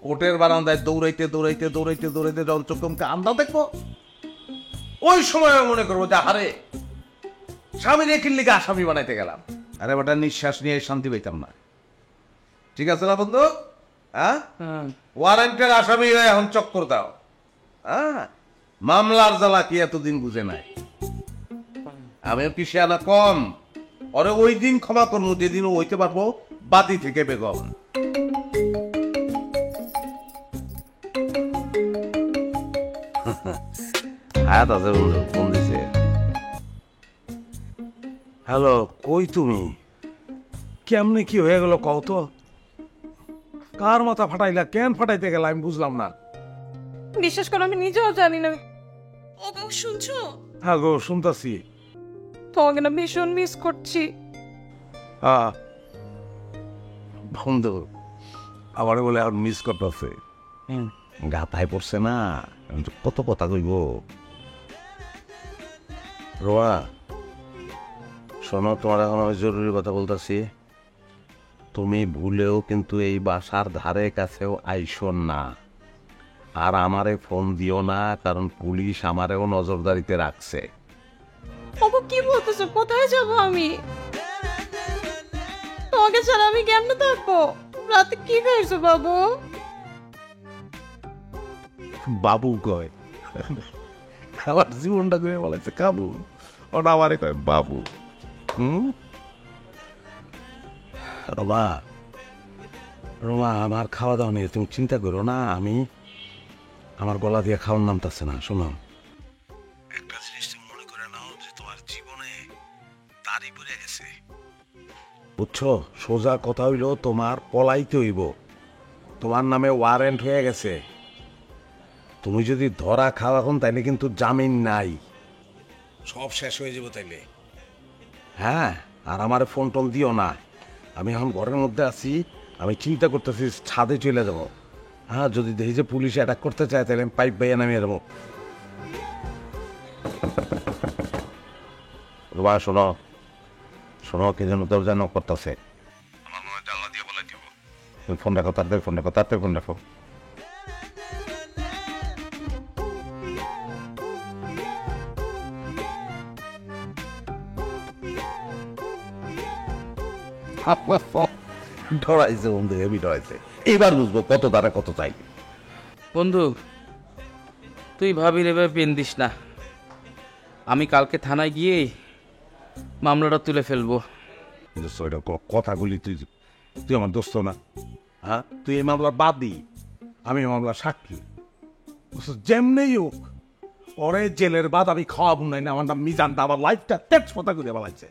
কোর্টের বারান্দায় দৌড়াইতে দৌড়াইতে দৌড়াইতে দৌড়াইতে যখন চোখকে আন্দা দেখবো, ওই সময় মনে করবো যে আরে স্বামীর একই লিগে আসামি বানাইতে গেলাম। আরে ওটা নিঃশ্বাস নিয়ে শান্তি পাইতাম না। ঠিক আছে না বন্ধু? হ্যাঁ, ওয়ারেন্টের আসামি হয়ে এখন চক্কর দাও। হ্যাঁ, মামলার জ্বালা কি এতদিন বুঝে নাই। আমিও কি শিয়ানা কম? ওরে ওই দিন ক্ষমা করবো যেদিন হইতে পারবো বাদি থেকে বেগম। হায়াত আছে বন্ধু, ফোন দিছে। হ্যালো, কই তুমি? কেমনে কি হয়ে গেল কও তো? কার মাথা ফাটাইলা? কেন ফাটাইতে গেল আমি বুঝলাম না। বিশ্বাস করো আমি নিজেও জানি না। ও গো, শুনছো? হ্যাঁ গো, শুনতাছি। তোমাকে না ভীষণ মিস করছি। বন্ধু আমার বলে আর মিস করতেছে, গাথায় পড়ছে না, কত কথা কইব। রোয়া শোনো, তোমার এখন আমি জরুরি কথা বলতেছি। তুমি ভুলেও কিন্তু এই বাসার ধারে কাছেও আইসো না, আর আমারে ফোন দিও না, কারণ পুলিশ আমারেও নজরদারিতে রাখছে। ওগো কি বলতেছো? কোথায় যাবো আমি? তোমাকে ছাড়া আমি কেমনে থাকবো? রাতে কি খাইছো বাবু? বাবু কয়, আমার জীবনটা করে বলেছে কাবু, ওটা আমারে কয় বাবু। রোমা, রোমা আমার খাওয়া দাওয়া নিয়ে তুমি চিন্তা করো না। আমার গলা দিয়ে খাওয়ার নামতেছে না। শোনো, একটা জিনিস তুমি মনে করে নাও যে তোমার জীবনে তারই পড়ে গেছে, বুঝছো? সোজা কথা হইল তোমার পলাইতে হইব, তোমার নামে ওয়ারেন্ট হয়ে গেছে। তুমি যদি ধরা খাও এখন, তাইলে কিন্তু জামিন নাই, সব শেষ হয়ে যাবো তাইলে। হ্যাঁ, আর আমার ফোন টোন দিও না। আমি এখন ঘরের মধ্যে আছি, আমি চিন্তা করতেছি ছাদে চলে যাব। হ্যাঁ, যদি দেখি যে পুলিশ অ্যাটাক করতে চায় তাহলে আমি পাইপ বাইয়া নামিয়ে দেবো। রোবা শোনো, শোনো, কে যেন দরজা নক করতেছে। আমার মনে হয় জানলা দিয়ে বলে দিব। তুমি ফোন রাখো, তাড়াতাড়ি ফোন রাখো, তাড়াতাড়ি ফোন রাখো। ডরাইছে বন্ধু, হেবি ডরাইছে। এবার বুঝবো কত দ্বারা কত চাই। বন্ধু, তুই ভাবি রে পেন দিস না। আমি কালকে থানায় গিয়ে মামলাটা তুলে ফেলবো। কথাগুলি তুই তুই আমার দোস্ত না? হ্যাঁ, তুই এই মামলার বাদী, আমি এই মামলার সাক্ষী। যেমনেই হোক ওরে জেলের বাদ আমি খাওয়াবো নাই না। আমার নাম মিজান, আমার লাইফটা তেজ পতা করে বলাইছে।